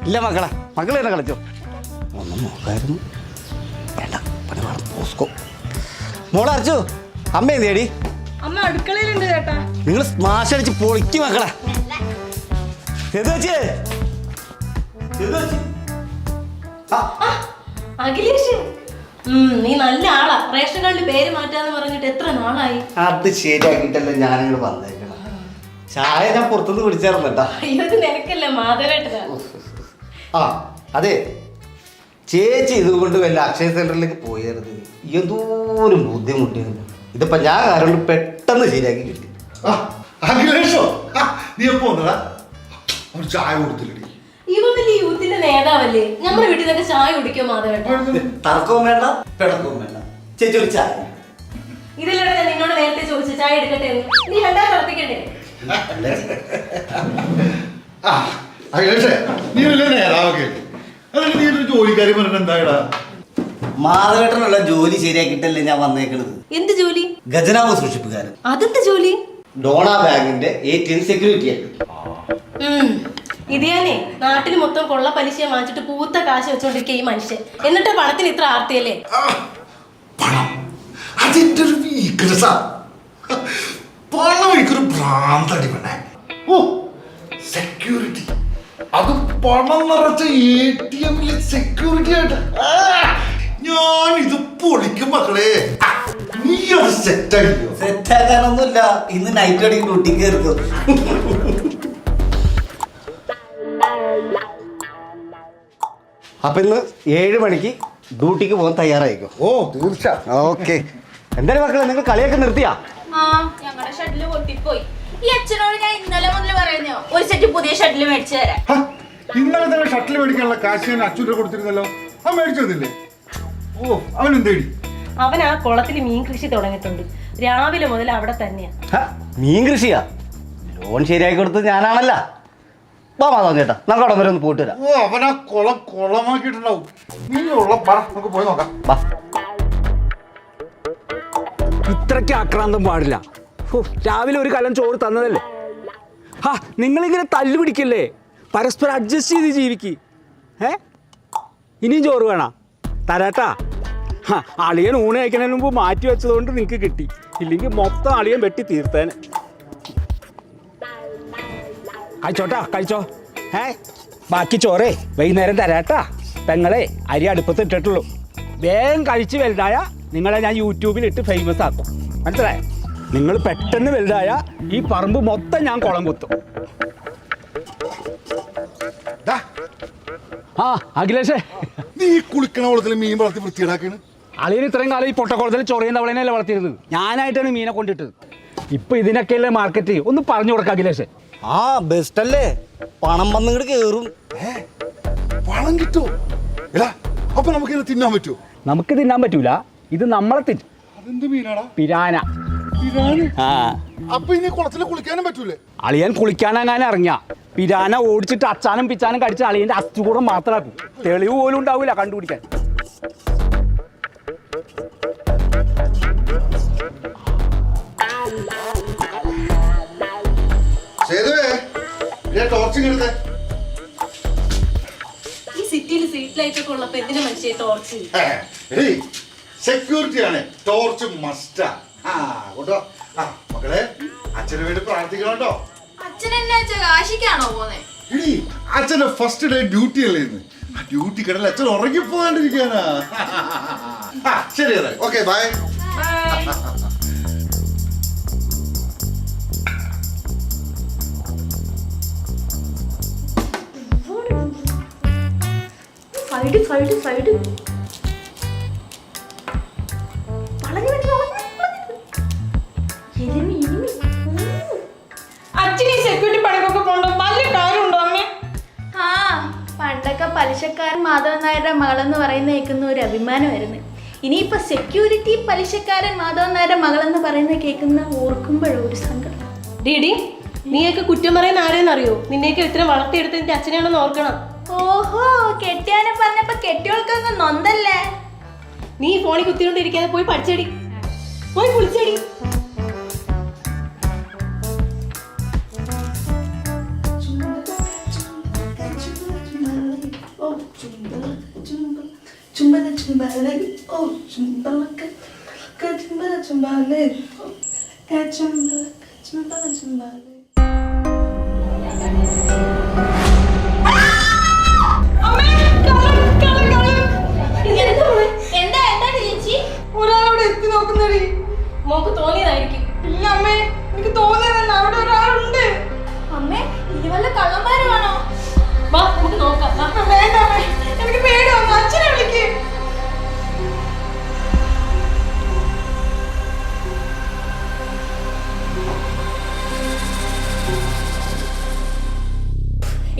ഇല്ല മക്കളെ, മക്കളെ തന്നെ കളിച്ചോ. ഒന്നും നോക്കായിരുന്നു വേണ്ട, പണി വേണം. പോസ്കോ മോളെ അരച്ചു. അമ്മ എന്തേടി? അമ്മ അടുക്കളയിലുണ്ട് ചേട്ടാ. നിങ്ങൾ സ്മാഷ് അടിച്ച് പൊളിക്ക് മക്കളെ. അഖിലേഷ്, നീ നല്ല ആളാ. റേഷൻ കാർഡിൽ പേര് മാറ്റാന്ന് പറഞ്ഞിട്ട് എത്ര നാളായി? അത് ശരിയാക്കിട്ടല്ലേ ഞാനിങ്ങോട് വന്നേക്കണം. ചായ ഞാൻ പുറത്തുനിന്ന് പിടിച്ചായിരുന്നു കേട്ടാ. ഇത് നിനക്കല്ലേ മാധവേട്ടനാ. ആ അതെ, ചേച്ചി ഇതുകൊണ്ട് വല്ല അക്ഷയ സെന്ററിലേക്ക് പോയായിരുന്നു. എന്തോരം ബുദ്ധിമുട്ടിയായിരുന്നു. ഇതിപ്പോ ഞാൻ കാരണം പെട്ടെന്ന് ശരിയാക്കി കിട്ടി. അഖിലേഷോ, നീ എപ്പോ വന്നടാ? ഒരു ചായ കൊടുത്തില്ലടി. ഇവ വലിയ യൂത്തിന്റെ നേതാവല്ലേ. നമ്മുടെ വീട്ടിൽ നിന്നൊക്കെ ചായ കുടിക്കോ മാധവേട്ടൻ? തർക്കവും വേണ്ട, പിണക്കവും വേണ്ട. ചേച്ചി ഒരു ചായ. ഇതിലൂടെ ഞാൻ നിന്നോട് നേരത്തെ ചോദിച്ചു ചായ എടുക്കട്ടെ എന്ന്. നീ രണ്ടാം പ്രവർത്തിക്കണ്ടേ? അഖിലേഷേ, നീ വലിയ നേതാവൊക്കെ അതിന് നീ ഒരു ജോലിക്കാരി പറഞ്ഞിട്ട് എന്തായടാ? മാധവേട്ടനുള്ള ജോലി ശരിയാക്കിട്ടല്ലേ ഞാൻ വന്നേക്കണത്. എന്ത് ജോലി? ഖജനാവ് സൂക്ഷിപ്പുകാരൻ. അതെന്ത് ജോലി? ഡോണ ബാങ്കിന്റെ ATM സെക്യൂരിറ്റി ആയിട്ട്. ഇത് ഞാനേ നാട്ടിൽ മൊത്തം കൊള്ള പലിശ വാങ്ങിച്ചിട്ട് പൂത്ത കാശ് വെച്ചോണ്ടിരിക്കുക ഈ മനുഷ്യൻ. എന്നിട്ട് പണത്തിന് ഇത്ര ആർത്തിയല്ലേ? പണം അതിന്റെ ഒരു വീക്ക്നെസ്സാ. പണം എനിക്കൊരു ഭ്രാന്തടി വേണേ. ഓ സെക്യൂരിറ്റി, അത് പണം നിറച്ച ATMിലെ സെക്യൂരിറ്റി ആയിട്ട് ഞാൻ ഇത് പൊളിക്കും മക്കളെ. നീ അത് സെറ്റാക്കിയോ? സെറ്റാക്കാനൊന്നുമില്ല, ഇന്ന് നൈറ്റ് അടിക്കും ഡ്യൂട്ടി കയറിക്കോ. അപ്പൊ ഇന്ന് 7 മണിക്ക് ഡ്യൂട്ടിക്ക് പോകാൻ തയ്യാറായിക്കോ. ഓ തീർച്ച. ഓക്കെ. എന്തായാലും മക്കളെ, നിങ്ങൾ കളിയൊക്കെ നിർത്തിയാ? ഞങ്ങളുടെ ഷട്ടില് പൊട്ടിപ്പോയി. ഈ അച്ഛനോട് ഞാൻ ഇന്നലെ മുതൽ പറയുന്നോ ഒരു സെറ്റ് പുതിയ ഷട്ടില് മേടിച്ചു തരാം. ഇന്നലെ തന്നെ ഷട്ടിൽ മേടിക്കാനുള്ള കാശ് ഞാൻ അച്ഛനെ കൊടുത്തിരുന്നല്ലോ. ആ മേടിച്ചതില്ലേ? ഓ അവൻ എന്തേടി? അവൻ ആ കുളത്തിൽ മീൻ കൃഷി തുടങ്ങിയിട്ടുണ്ട്. രാവിലെ മുതൽ അവിടെ തന്നെയാ. മീൻ കൃഷിയാ? ലോൺ ശരിയാക്കി കൊടുത്തത് ഞാനാണല്ല. വാ മാധവൻ ചേട്ടാ, നമുക്ക് അവിടെ വരെ ഒന്ന് പോയിട്ട് വരാം. ഓ അവനാ കുളമാക്കിയിട്ടുണ്ടാവും. നീ ഉള്ള പറ, നമുക്ക് പോയി നോക്കാം. വാ. ഇത്രയ്ക്ക് ആക്രാന്തം പാടില്ല. രാവിലെ ഒരു കലം ചോറ് തന്നതല്ലേ. നിങ്ങളിങ്ങനെ തല്ലു പിടിക്കല്ലേ, പരസ്പരം അഡ്ജസ്റ്റ് ചെയ്ത് ജീവിക്ക്. ഇനിയും ചോറ് വേണ തരാട്ടാ. അളിയൻ ഊണ് കഴിക്കുന്നതിന് മുമ്പ് മാറ്റി വെച്ചതുകൊണ്ട് നിങ്ങൾക്ക് കിട്ടി, ഇല്ലെങ്കിൽ മൊത്തം അളിയൻ വെട്ടി തീർത്തേനെ. കഴിച്ചോട്ടാ, കഴിച്ചോ. ബാക്കി ചോറേ വൈകുന്നേരം തരാട്ടാ. പെങ്ങളെ അരി അടുപ്പത്ത് ഇട്ടിട്ടുള്ളൂ. വേഗം കഴിച്ച് വലുതായ നിങ്ങളെ ഞാൻ യൂട്യൂബിലിട്ട് ഫേമസ് ആക്കും. മനസ്സിലായോ? നിങ്ങൾ പെട്ടെന്ന് വലുതായ ഈ പറമ്പ് മൊത്തം ഞാൻ കുളം കുത്തും. അഖിലേഷേ, നീ കുളിക്കണ കുളത്തിൽ മീൻ വളർത്തി വൃത്തിയിടാക്കാണ്. അളിയന് ഇത്രയും കാലം ഈ പൊട്ടക്കുളത്തിൽ ചൊറിയുന്ന തവളേനല്ലേ വളർത്തിയിരുന്നത്. ഞാനായിട്ടാണ് മീനെ കൊണ്ടിട്ടത്. ഇപ്പൊ ഇതിനൊക്കെയല്ലേ മാർക്കറ്റ്. ഒന്ന് പറഞ്ഞു കൊടുക്കാം അഖിലേഷേ. ബെസ്റ്റ് അല്ലേ, പണം വന്നിങ്ങോട്ട് കേറും. പണം കിട്ടോ? എടാ അപ്പൊ നമുക്ക് ഇത് തിന്നാൻ പറ്റുമോ? നമുക്ക് തിന്നാൻ പറ്റൂല, ഇത് നമ്മളെ തിന്നും. അതെന്ത് മീനാടാ? പിരാന. അപ്പൊ ഇനി കുളത്തിൽ കുളിക്കാനും പറ്റൂലേ? അളിയൻ കുളിക്കാനെങ്ങാനും ഇറങ്ങിയ പിരാന ഓടിച്ചിട്ട് അച്ചാനും പിച്ചാനും കടിച്ച് അളിയന്റെ അസ്ഥികൂടം മാത്രമാക്കും. തെളിവ് പോലും ഉണ്ടാവില്ല കണ്ടുപിടിക്കാൻ. ഈ സിറ്റിയിൽ സ്ട്രീറ്റ് ലൈറ്റ് ഒക്കെ ഉള്ളപ്പോ എന്തിനാ മനുഷ്യ ടോർച്ച്? സെക്യൂരിറ്റി ആണ്, ടോർച്ച് മസ്റ്റാ. മക്കളെ, അച്ഛന് വേണ്ടി പ്രാർത്ഥിക്കണം കേട്ടോ. അച്ഛൻ എന്നെ കാശിക്കാണോ പോന്നെ? അച്ഛന്റെ ഫസ്റ്റ് ഡേ ഡ്യൂട്ടി അല്ലേ ഇന്ന്. ആ ഡ്യൂട്ടി കിടന്ന് അച്ഛൻ ഉറങ്ങിപ്പോകാണ്ടിരിക്കാനാ. ശരി അതെ, ഓക്കെ ബൈ. പണ്ടൊക്കെ പലിശക്കാരൻ മാധവൻ നായരുടെ മകളെന്ന് പറയുന്ന കേൾക്കുന്ന ഒരു അഭിമാനമായിരുന്നു. ഇനിയിപ്പോ സെക്യൂരിറ്റി പലിശക്കാരൻ മാധവൻ നായരുടെ മകളെന്ന് പറയുന്ന കേൾക്കുന്ന ഓർക്കുമ്പോഴൊരു സങ്കടം. ഡീഡി, നീയൊക്കെ കുറ്റം പറയുന്ന ആരെന്നറിയോ? നിന്നെയൊക്കെ ഇത്ര വളർത്തിയെടുത്ത് നിന്റെ അച്ഛനെയാണെന്ന് ഓർക്കണം. ഓഹോ, കെട്ടിയാനെ പറഞ്ഞപ്പോ കെട്ടിയോൾക്കൊന്ന് നൊന്തല്ലേ? നീ ഫോണിൽ കുത്തിക്കൊണ്ടിരിക്കാതെ പോയി പഠിച്ചടി, പോയി കുളിച്ചടി. എന്താ എന്താ ചേച്ചി? ഒരാളവിടെ എത്തി നോക്കുന്നടി. മോക്ക് തോന്നിയതായിരിക്കും. ഇല്ല അമ്മേ, എനിക്ക് തോന്നിയതല്ല, അവിടെ ഒരാളുണ്ട്. അമ്മേ, ഇനി വല്ല കള്ളന്മാരുമാണോ? വാ നമുക്ക് നോക്കാം. വാ. വേണ്ട അമ്മേ, എനിക്ക് പേടിയാവുന്നു. അച്ഛനെ വിളിക്ക്.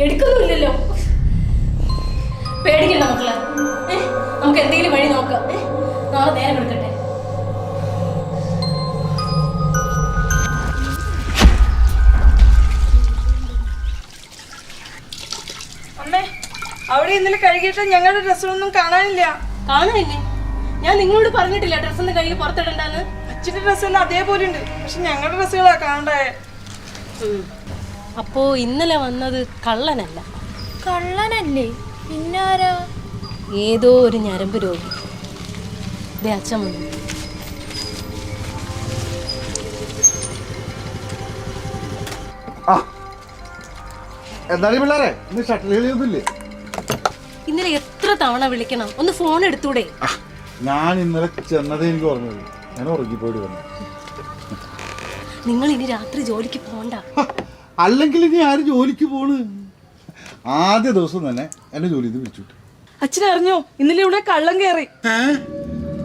എടുക്കുന്നില്ലല്ലോ. പേടിക്കണ്ട മക്കളെ. നമുക്ക് എന്തെങ്കിലും വഴി നോക്കാം. നാളെ നേരം എടുക്കട്ടെ. അമ്മേ, അവിടെ ഇന്നലെ കഴുകിയിട്ട് ഞങ്ങളുടെ ഡ്രസ്സൊന്നും കാണാനില്ല. കാണാനില്ലേ? ഞാൻ നിങ്ങളോട് പറഞ്ഞിട്ടില്ല ഡ്രസ്സ് ഒന്ന് കഴുകി പുറത്തിടണ്ടെന്ന്. അച്ഛന്റെ ഡ്രസ്സെല്ലാം അതേപോലെ ഉണ്ട്, പക്ഷെ ഞങ്ങളുടെ ഡ്രസ്സുകളാ കാണണ്ടായേ. അപ്പോ ഇന്നലെ വന്നത് കള്ളനല്ല. കള്ളനല്ലേ? പിന്നാരാ? ഏതോ ഒരു ഞരമ്പ് രോഗി. ദേ അച്ഛൻ വന്നു. എന്നാലും പിള്ളേരെ ഇന്ന് ഷട്ടിൽ കളിയൊന്നുമില്ലേ? ഇന്നലെ എത്ര തവണ വിളിക്കണം? ഒന്ന് ഫോൺ എടുത്തൂടെ? ഞാൻ ഇന്നലെ ചെന്നതേ എനിക്ക് ഓർമ്മയുള്ളൂ. ഞാൻ ഉറങ്ങിപ്പോയി വന്നു. നിങ്ങൾ ഇനി രാത്രി ജോലിക്ക് പോണ്ട. അല്ലെങ്കിൽ ഇനി ആര് ജോലിക്ക് പോണ്? ആദ്യ ദിവസം തന്നെ എന്നെ ജോലി ചെയ്ത് വിളിച്ചുവിട്ടു. അച്ഛൻ അറിഞ്ഞോ, ഇന്നലെ ഇവിടെ കള്ളം കയറി.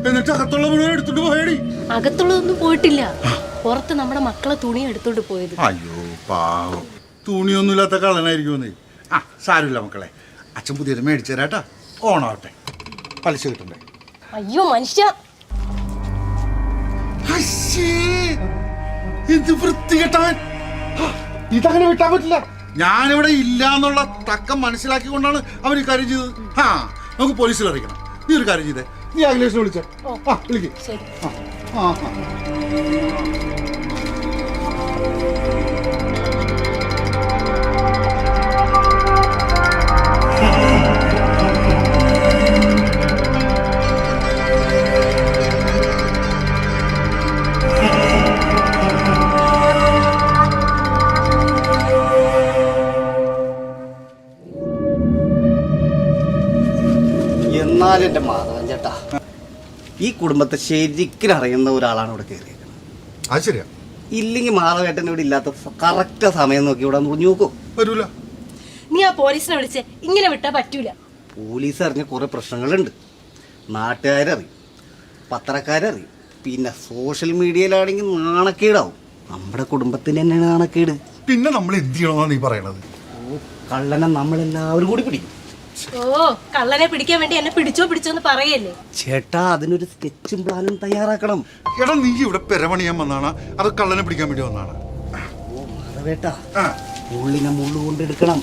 എന്നിട്ട് അകത്തുള്ള മുഴുവൻ എടുത്തിട്ട് പോയടി. അകത്തുള്ളതൊന്നും പോയിട്ടില്ല. പുറത്ത് നമ്മുടെ മക്കളെ തുണി എടുത്തോണ്ട് പോയത്. അയ്യോ പാവം, തുണിയൊന്നുമില്ലാത്ത കള്ളനായിരിക്കുമെന്നേ. ആ സാരമില്ല മക്കളെ, അച്ഛൻ പുതിയത് മേടിച്ചു തരാട്ടാ. ഓണാവട്ടെ, പലിശ കിട്ടണ്ടേ? അയ്യോ മനുഷ്യ, എന്ത് വൃത്തികെട്ടവൻ! ഇതങ്ങനെ വിട്ടാൻ പറ്റില്ല. ഞാനിവിടെ ഇല്ല എന്നുള്ള തക്കം മനസ്സിലാക്കിക്കൊണ്ടാണ് അവർ ഈ കാര്യം ചെയ്തത്. ആ നമുക്ക് പോലീസിൽ അറിയിക്കണം. നീ ഒരു കാര്യം ചെയ്തേ, നീ അഖിലേഷിനെ വിളിച്ചേ. ആ വിളിക്ക്. ശരി. ആ ആ എന്നാലും എൻ്റെ മാധവൻ ചേട്ടാ, ഈ കുടുംബത്തെ ശരിക്കും അറിയുന്ന ഒരാളാണ് ഇവിടെ കയറിയേക്കുന്നത്. അത് ശരിയാ. ഇല്ലെങ്കിൽ മാധവേട്ടൻ ഇവിടെ ഇല്ലാത്ത കറക്റ്റ് സമയം നോക്കി ഇവിടെ നുറിഞ്ഞു നോക്കും. വരൂല. നീ ആ പോലീസിനെ വിളിച്ചേ. ഇങ്ങനെ വിട്ടാ പറ്റൂല. പോലീസ് അറിഞ്ഞ കുറേ പ്രശ്നങ്ങളുണ്ട്. നാട്ടുകാരറിയും, പത്രക്കാരറിയും, പിന്നെ സോഷ്യൽ മീഡിയയിലാണെങ്കിൽ നാണക്കേടാവും. നമ്മുടെ കുടുംബത്തിന് തന്നെയാണ് നാണക്കേട്. പിന്നെ നമ്മൾ എന്ത് ചെയ്യണമെന്നാണ് നീ പറയണത്? ഓ, കള്ളനെ നമ്മളെല്ലാവരും കൂടി പിടിക്കും. ഓ, കള്ളനെ പിടിക്കാൻ വേണ്ടി എന്നെ പിടിച്ചോ എന്ന് പറയല്ലേ ചേട്ടാ. അതിനൊരു സ്കെച്ചും പ്ലാനും തയ്യാറാക്കണം. എടാ, നീ ഇവിടെ പെരപണിയാൻ വന്നാണ് അത് കള്ളനെ പിടിക്കാൻ വേണ്ടി വന്നാണ്? ഓ മാധവേട്ടാ, മുള്ളിനെ മുള്ളു കൊണ്ടെടുക്കണം.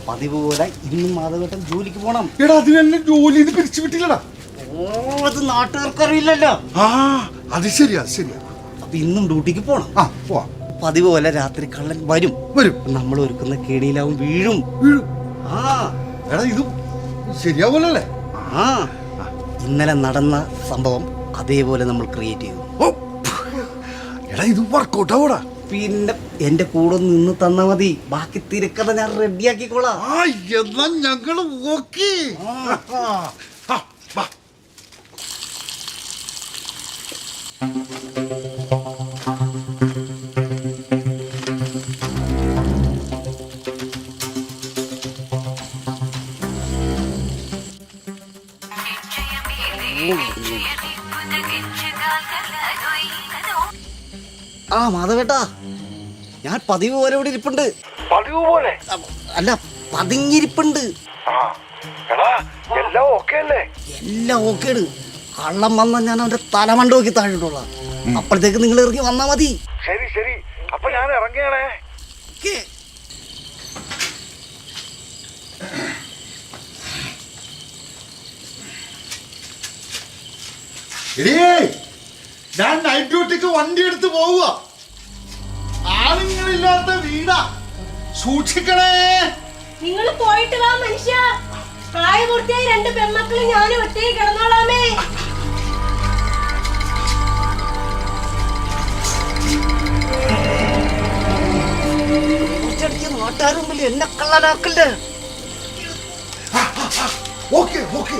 പതിവ് പോലെ ഇന്നും മാധവേട്ടൻ ജോലിക്ക് പോണം. എടാ, അതിനെന്നെ ജോലി പിരിച്ചു വിട്ടില്ലടാ. ഓ, അത് നാട്ടുകാർക്കറിയില്ലല്ലോ. ആ അത് ശരിയാ, ശരിയാ. അപ്പൊ ഇന്നും ഡ്യൂട്ടിക്ക് പോണം. ആ പോവാ. പതിവ് പോലെ രാത്രി കള്ളൻ വരും. നമ്മൾ ഒരുക്കുന്ന കേടിയിലാവും വീഴും. ആ എടാ, ഇത് ശരിയാവൂലല്ലേ? ആ ഇന്നലെ നടന്ന സംഭവം അതേപോലെ നമ്മൾ ക്രിയേറ്റ് ചെയ്തു. എടാ, ഇത് വർക്കൗട്ട് ആവൂടാ. പിന്നെ എന്റെ കൂടെ നിന്ന് തന്നാ മതി. ബാക്കി തിരക്കഥ ഞാൻ റെഡിയാക്കിക്കോളാം. ആ എന്നാ ഞങ്ങള് ഓക്കേ. ആ മാധവേട്ടാ, ഞാൻ പതിവ് പോലെ ഇവിടെ ഇരിപ്പുണ്ട്. പതിവ് പോലെ അല്ല, പതുങ്ങിയിരിപ്പുണ്ട്. എല്ലാം ഓക്കെ അല്ലേ? എല്ലാം ഓക്കേണ്. കള്ളം വന്നാൽ ഞാൻ അവന്റെ തലമണ്ട നോക്കി താഴെട്ടുള്ള. അപ്പോഴത്തേക്ക് നിങ്ങൾ ഇറങ്ങി വന്നാ മതി. ശരി ശരി, അപ്പൊ ഞാൻ ഇറങ്ങിയാണേ. ഞാൻ നൈറ്റ് ഡ്യൂട്ടിക്ക് വണ്ടി എടുത്ത് പോവുക. ആളുകളില്ലാത്ത വീടാ, സൂക്ഷിക്കണേ. നിങ്ങൾ പോയിട്ട് വാ മനുഷ്യ. പ്രായപൂർത്തിയായ 2 പെൺമക്കളും ഞാനും ഒറ്റയ്ക്ക് കിടന്നോളാമേ. നാട്ടുകാരും എന്നെ കള്ളനാക്കല്ലേ. Okay okay.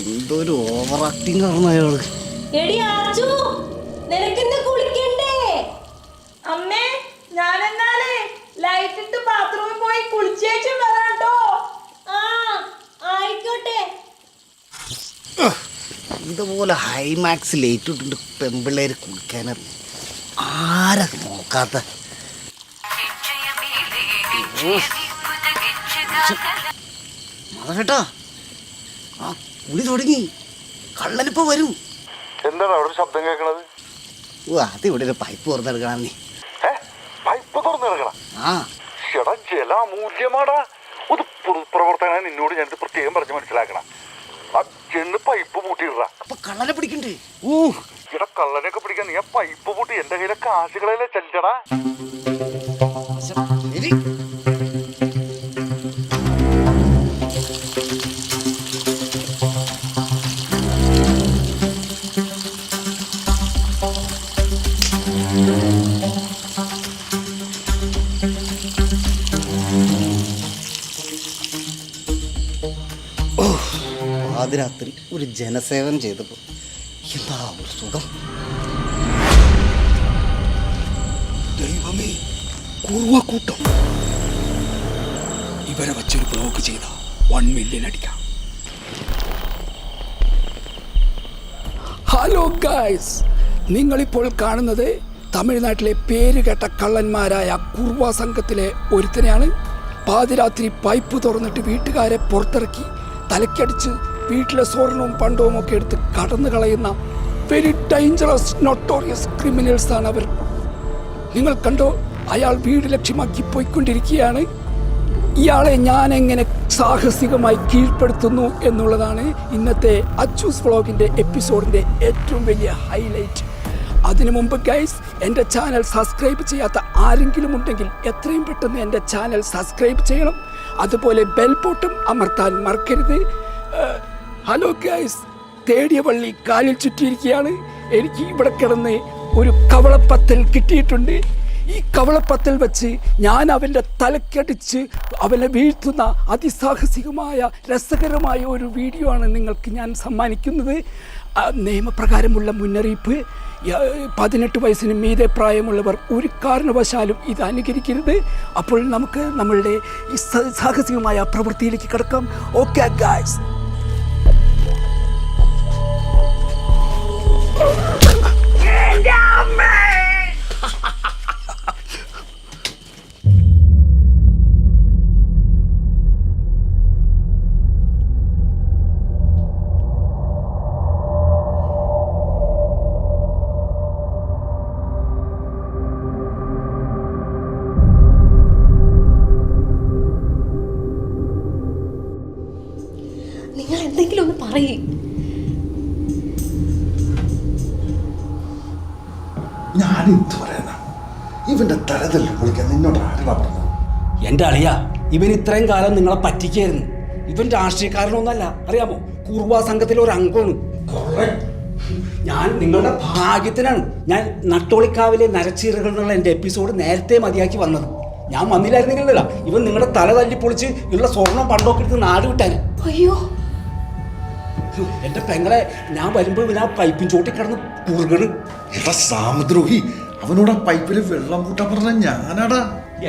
എന്തൊരു ഓവർ ആക്ടിങ് ആയിരുന്നു അയാള്. എടി ആച്ചു, നിനക്കെന്നെ കുളിക്കണ്ടേ? അമ്മേ ഞാനെന്നാലേ ലൈറ്റ് ഇട്ട് ബാത്റൂമിൽ പോയി കുളിച്ചേച്ചും വരാട്ടോ. ആ ആയിക്കോട്ടെ. ഇതുപോലെ ഹൈമാക്സ് ലേറ്റ് ഇട്ടിട്ട് പെമ്പിള്ളേര് കുളിക്കാനറിയും. ആരാ നോക്കാത്ത? കേട്ടോ ആ കുളി തുടങ്ങി. കള്ളനിപ്പോ വരൂ. എന്താണ് അവിടെ ശബ്ദം കേൾക്കണത്? ഓ അതിവിടെ ഒരു പൈപ്പ് തുറന്നെടുക്കണം നീ. പൈപ്പ് തുറന്നിറങ്ങണം. ആ ചേട്ടാ ജല അമൂല്യമാടാ. ഒരു പൊതുപ്രവർത്തകനായി നിന്നോട് ഞാനിത് പ്രത്യേകം പറഞ്ഞ് മനസ്സിലാക്കണം. ആ ചെന്ന് പൈപ്പ് പൂട്ടിയിട. അപ്പൊ കള്ളനെ പിടിക്കണ്ടേ? ഇവിടെ കള്ളനൊക്കെ പിടിക്കാൻ നീ ആ പൈപ്പ് പൂട്ടി എന്റെ കയ്യിലെ കാശുകളല്ലേ ചെല്ലടാ. ശരി. പാതിരാത്രി ഒരു ജനസേവനം ചെയ്തപ്പോൾ എന്താ ഒരു സുഖം. ദൈവമേ, കൂർവക്കൂട്ടം. ഇവരെ വച്ചൊരു ബ്ലോഗ് ചെയ്ത 1 മില്യൺ അടിക്കാം. ഹലോ ഗായ്സ്, നിങ്ങളിപ്പോൾ കാണുന്നത് തമിഴ്നാട്ടിലെ പേരുകേട്ട കള്ളന്മാരായ കുർവ സംഘത്തിലെ ഒരുത്തനെയാണ്. പാതിരാത്രി പൈപ്പ് തുറന്നിട്ട് വീട്ടുകാരെ പുറത്തിറക്കി തലക്കടിച്ച് വീട്ടിലെ സ്വർണവും പണ്ടവും ഒക്കെ എടുത്ത് കടന്നു കളയുന്ന വെരി ഡേഞ്ചറസ് നൊട്ടോറിയസ് ക്രിമിനൽസ് ആണ് അവർ. നിങ്ങൾ കണ്ടോ, അയാൾ വീട് ലക്ഷ്യമാക്കി പോയിക്കൊണ്ടിരിക്കുകയാണ്. ഇയാളെ ഞാൻ എങ്ങനെ സാഹസികമായി കീഴ്പ്പെടുത്തുന്നു എന്നുള്ളതാണ് ഇന്നത്തെ അച്ചൂസ് വ്ളോഗിൻ്റെ എപ്പിസോഡിൻ്റെ ഏറ്റവും വലിയ ഹൈലൈറ്റ്. അതിനു മുമ്പ് ഗൈസ്, എൻ്റെ ചാനൽ സബ്സ്ക്രൈബ് ചെയ്യാത്ത ആരെങ്കിലും ഉണ്ടെങ്കിൽ എത്രയും പെട്ടെന്ന് എൻ്റെ ചാനൽ സബ്സ്ക്രൈബ് ചെയ്യണം. അതുപോലെ ബെൽ ബട്ടൺ അമർത്താൻ മറക്കരുത്. ഹലോ ഗൈസ്, തേടിയ വള്ളി കാലിൽ ചുറ്റിയിരിക്കുകയാണ്. എനിക്ക് ഇവിടെ കിടന്ന് ഒരു കവളപ്പത്തൽ കിട്ടിയിട്ടുണ്ട്. ഈ കവളപ്പത്തൽ വെച്ച് ഞാൻ അവൻ്റെ തലക്കടിച്ച് അവനെ വീഴ്ത്തുന്ന അതിസാഹസികമായ രസകരമായ ഒരു വീഡിയോ ആണ് നിങ്ങൾക്ക് ഞാൻ സമ്മാനിക്കുന്നത്. നിയമപ്രകാരമുള്ള മുന്നറിയിപ്പ്, 18 വയസ്സിന് മീതെ പ്രായമുള്ളവർ ഒരു കാരണവശാലും ഇത് അനുകരിക്കരുത്. അപ്പോൾ നമുക്ക് നമ്മളുടെ ഈ സാഹസികമായ പ്രവൃത്തിയിലേക്ക് കിടക്കാം. Okay guys. നിങ്ങൾ എന്തെങ്കിലും ഒന്ന് പറയേ. ഞാനെന്ത് പറയാനാ? ഇവന്റെ തലതല്ലി വിളിക്കാൻ നിന്നോട് ആരാ പറഞ്ഞത്? എൻ്റെ അളിയ, ഇവൻ ഇത്രയും കാലം നിങ്ങളെ പറ്റിക്കായിരുന്നു. ഇവൻ രാഷ്ട്രീയക്കാരനൊന്നല്ല, അറിയാമോ? കുർവ സംഘത്തിലെ ഒരു അംഗമാണ്. ഞാൻ നിങ്ങളുടെ ഭാഗ്യത്തിനാണ് ഞാൻ നട്ടോളിക്കാവിലെ നരച്ചീറുകൾ എന്നുള്ള എൻ്റെ എപ്പിസോഡ് നേരത്തെ മതിയാക്കി വന്നത്. ഞാൻ വന്നില്ലായിരുന്നെങ്കിലല്ല ഇവൻ നിങ്ങളുടെ തല തല്ലിപ്പൊളിച്ച് ഉള്ള സ്വർണം പണ്ടൊക്കെ എടുത്ത് നാട് വിട്ടാൻ. അയ്യോ, എൻ്റെ പെങ്ങളെ ഞാൻ വരുമ്പോൾ ഇവൻ ആ പൈപ്പിൻ ചോട്ടി കിടന്ന് കുറുകണ്. എടാ സാമദ്രോഹി, അവനോട് ആ പൈപ്പിൽ വെള്ളം പൂട്ടാൻ പറഞ്ഞ ഞാനാടാ.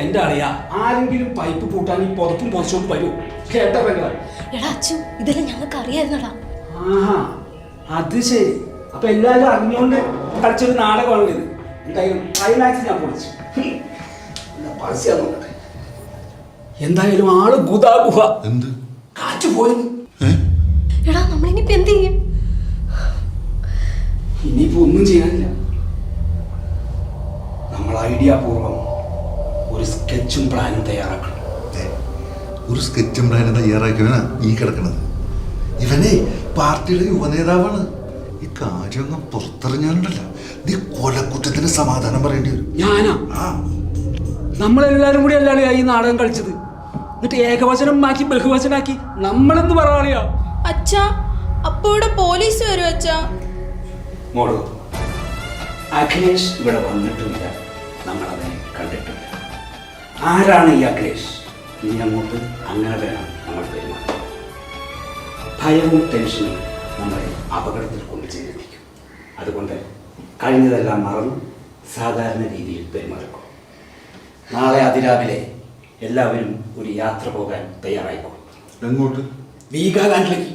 എൻ്റെ അളിയ, ആരെങ്കിലും പൈപ്പ് പൂട്ടാൻ ഈ പുതപ്പും പൊതിച്ചോണ്ട് വരൂ. കേട്ട പെങ്ങളെ? എടാ അച്ചു, ഇതെല്ലാം ഞങ്ങൾക്ക് അറിയായിരുന്നടാ. ആഹാ, അത് ശരി. അപ്പൊ എല്ലാവരും അറിഞ്ഞുകൊണ്ട് കളിച്ചൊരു നാടകമാണ് ഇത്. എന്തായാലും ക്ലൈമാക്സ് ഞാൻ പൊളിച്ചു. എന്തായാലും ആള് ഗുദാഗുഹ. എന്ത് കാറ്റ് പോയെന്ന്. എടാ, നമ്മളിനിയിപ്പോ എന്ത് ചെയ്യും? ഇനിയിപ്പോ ഒന്നും ചെയ്യാനില്ല. നമ്മൾ ഐഡിയ പൂർവ്വം ഒരു സ്കെച്ചും പ്ലാനും തയ്യാറാക്കണം. ഒരു സ്കെച്ചും പ്ലാനും തയ്യാറാക്കിയവനാ ഈ കിടക്കണത്. ഇവനെ പാർട്ടിയുടെ യുവനേതാവാണ്. ഈ കാര്യമൊന്നും പുറത്തെറിഞ്ഞാലുണ്ടല്ല, നീ കൊലക്കുറ്റത്തിന് സമാധാനം പറയേണ്ടി വരും. ഞാനാ? ആ, നമ്മളെല്ലാരും കൂടി അല്ലാതെ ഈ നാടകം കളിച്ചത്. എന്നിട്ട് ഏകവചനം മാറ്റി ബഹുവചനാക്കി നമ്മളെന്ന് പറയാളിയാ. അച്ഛാ, അപ്പൊ ഇവിടെ പോലീസ് വരും അച്ഛാ. മോളോ, അഖിലേഷ് ഇവിടെ വന്നിട്ടുമില്ല, നമ്മളവനെ കണ്ടിട്ടില്ല. ആരാണ് ഈ അഖിലേഷ്? ഇനി അങ്ങോട്ട് അങ്ങനെ വേണം നമ്മൾ പെരുമാറാൻ. ഭയവും ടെൻഷനും നമ്മളെ അപകടത്തിൽ കൊണ്ട് ചെയ്തിരിക്കും. അതുകൊണ്ട് കഴിഞ്ഞതെല്ലാം മറന്ന് സാധാരണ രീതിയിൽ പെരുമാറിക്കോ. നാളെ അതിരാവിലെ എല്ലാവരും ഒരു യാത്ര പോകാൻ തയ്യാറായിക്കോ. എങ്ങോട്ട്? വീഗാലാൻഡിലേക്ക്.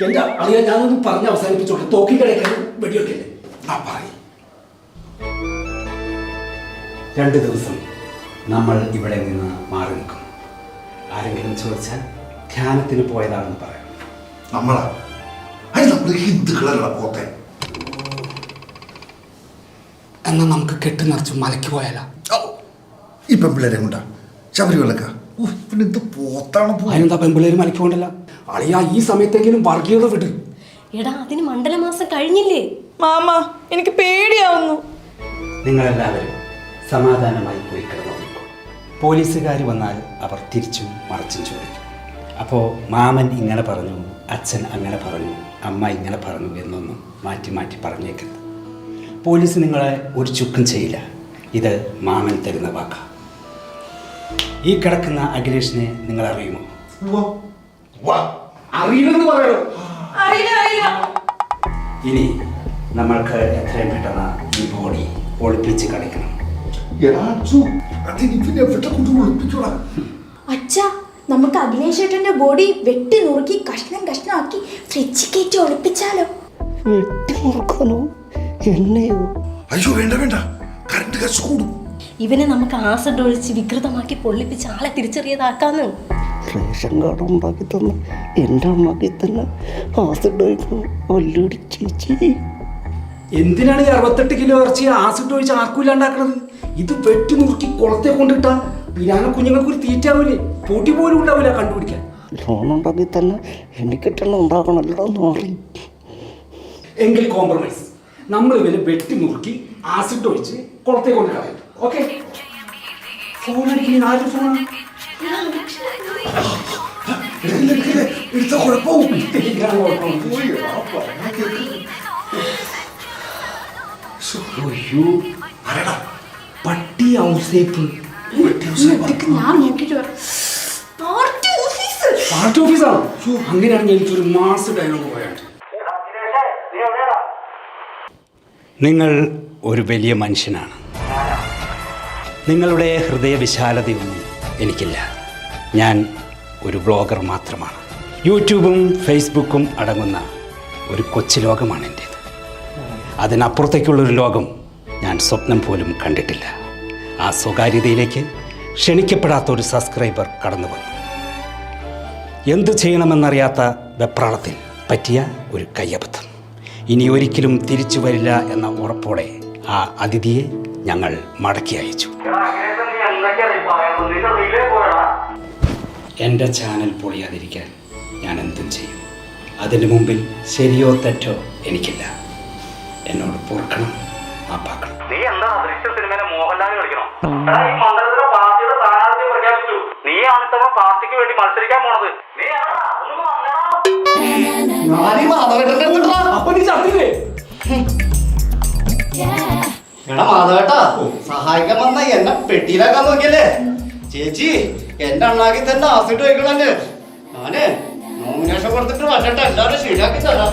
എന്താ അറിയാൻ ഞാനൊന്നും പറഞ്ഞ് അവസാനിപ്പിച്ചോട്ടെ. തോക്കിക്കടയിൽ വെടിവെക്കല്ലേ? ആ പറയും. 2 ദിവസം നമ്മൾ ഇവിടെ നിന്ന് മാറി നിൽക്കും. ആരെങ്കിലും ചോദിച്ചാൽ ധ്യാനത്തിന് പോയതാണെന്ന് പറയാം. നമ്മളാ? അത് നമ്മൾ ഹിന്ദുക്കളല്ല പോത്തെ. എന്നാൽ നമുക്ക് കെട്ടി നിറച്ച് മലയ്ക്ക് പോയാലോ? ഈ പെമ്പിള്ളേരെ കൊണ്ടാ ശബരിമലക്ക? പിന്നെ എന്ത് പോത്താണ് പോ. അതിനെന്താ പെമ്പിള്ളേര് മലയ്ക്ക് പോകണ്ടല്ല? അളിയാ, ഈ സമയത്തെങ്കിലും വർഗീയത വിട്. എടാ, അതിന് മണ്ഡലമാസം കഴിഞ്ഞില്ലേ? മാമ, എനിക്ക് പേടിയാവുന്നു. നിങ്ങളെല്ലാവരും സമാധാനമായി പോയി കിടന്നുറങ്ങിക്കോ. പോലീസുകാർ വന്നാൽ അവർ തിരിച്ചും മറിച്ചും ചോദിക്കും. അപ്പോൾ മാമൻ ഇങ്ങനെ പറഞ്ഞു, അച്ഛൻ അങ്ങനെ പറഞ്ഞു, അമ്മ ഇങ്ങനെ പറഞ്ഞു എന്നൊന്നും മാറ്റി മാറ്റി പറഞ്ഞേക്കരുത്. പോലീസ് നിങ്ങളെ ഒരു ചുക്കും ചെയ്യില്ല. ഇത് മാമൻ തരുന്ന വാക്കാ. ഈ കിടക്കുന്ന അഖിലേഷിനെ നിങ്ങൾ അറിയുമോ? അറിയില്ലെന്ന് പറയണോ? ഇനി നമ്മൾക്ക് എത്രയും പെട്ടെന്ന് ഈ ബോഡി ഒളിപ്പിച്ച് കളിക്കണം. അച്ഛാ, നമുക്ക് അഖിലേഷ് ഏട്ടന്റെ ബോഡി വെട്ടി നുറുക്കി കഷ്ണം കഷ്ണമാക്കി ഫ്രിഡ്ജിൽ കയറ്റി ഒളിപ്പിച്ചാലോ? വെട്ടി മുറുക്കാനോ? എന്നെയോ? അയ്യോ, വേണ്ട വേണ്ട, കറണ്ട് കാശ് കൂടും. ഇവനെ നമുക്ക് ആസിഡ് ഒഴിച്ച് വികൃതമാക്കി പൊള്ളിപ്പിച്ച് ആളെ തിരിച്ചറിയതാക്കാന്ന്. റേഷൻ കാർഡ് ഉണ്ടാക്കി തന്ന എൻ്റെ അമ്മക്ക് തന്നെ ആസിഡ് ഒഴിക്കണം. വല്ലൂടി ചേച്ചി, എന്തിനാണ് ഈ 68 കിലോ ഇറച്ചി ആസിഡ് ഒഴിച്ച് ആക്കൂലാണ്ടാക്കണത്? ഇത് വെട്ടി നുറുക്കി കുളത്തെ കൊണ്ടിട്ടാ പിരാന കുഞ്ഞുങ്ങൾക്ക് ഒരു തീറ്റാവില്ലേ? പൊടി പോലും ഉണ്ടാവില്ല കണ്ടുപിടിക്കാൻ. ലോൺ ഉണ്ടാക്കി തന്നെ എനിക്കിട്ടെണ്ണം ഉണ്ടാക്കണല്ലോ മാറി. എങ്കിൽ കോംപ്രമൈസ്. നമ്മൾ ഇവനെ വെട്ടി നുറുക്കി ആസിഡ് ഒഴിച്ച് കുളത്തെ കൊണ്ട് കളയും. ഓക്കെ? ഫോൺ അടിക്കുന്ന ആരുടെ ഫോണാണ്? എടുത്ത കുഴപ്പവും. പട്ടി ഔസേപ്പ്. ഞാൻ നോക്കിട്ട് വരാം. പാർട്ടി ഓഫീസാണോ? അങ്ങനെയാണെങ്കിൽ എനിക്കൊരു മാസ് ഡയലോഗ് പോയാണ്ട്. നിങ്ങൾ ഒരു വലിയ മനുഷ്യനാണ്. നിങ്ങളുടെ ഹൃദയവിശാലതയൊന്നും എനിക്കില്ല. ഞാൻ ഒരു വ്ളോഗർ മാത്രമാണ്. യൂട്യൂബും ഫേസ്ബുക്കും അടങ്ങുന്ന ഒരു കൊച്ചു ലോകമാണ് എൻ്റേത്. അതിനപ്പുറത്തേക്കുള്ളൊരു ലോകം ഞാൻ സ്വപ്നം പോലും കണ്ടിട്ടില്ല. ആ സ്വകാര്യതയിലേക്ക് ക്ഷണിക്കപ്പെടാത്ത ഒരു സബ്സ്ക്രൈബർ കടന്നു വന്നു. എന്തു ചെയ്യണമെന്നറിയാത്ത വെപ്രാളത്തിൽ പറ്റിയ ഒരു കയ്യബദ്ധം. ഇനി ഒരിക്കലും തിരിച്ചു വരില്ല എന്ന ഉറപ്പോടെ ആ അതിഥിയെ ഞങ്ങൾ മടക്കി അയച്ചു. എൻ്റെ ചാനൽ പൊളിയാതിരിക്കാൻ ഞാൻ എന്തും ചെയ്യും. അതിനു മുമ്പിൽ ശരിയോ തെറ്റോ എനിക്കില്ല. എന്നോട് പൊറുക്കണം, മാപ്പാക്കണം. നീ എന്താ ദൃശ്യ സിനിമയിലെ മോഹൻലാൽ കളിക്കണോ? ഈ മണ്ഡലത്തിലെ പാർട്ടിയുടെ സ്ഥാനാർത്ഥി പ്രഖ്യാപിച്ചു. നീയാണ് ഇത്തവണ പാർട്ടിക്ക് വേണ്ടി മത്സരിക്കാൻ പോണത്. നീ അപ്പൊ നീ ചത്തില്ലേ? എടാ മാധവേട്ടാ, സഹായിക്കാൻ വന്ന എന്നെ പെട്ടിയിലാക്കാൻ നോക്കിയല്ലേ? ചേച്ചി, എന്റെ അണ്ണാക്കി തന്നെ ആസിഡ് വയ്ക്കണല്ലേ? ഞാന് നോമിനേഷൻ കൊടുത്തിട്ട് വന്നിട്ട് എല്ലാവരും ശരിയാക്കി തരാം.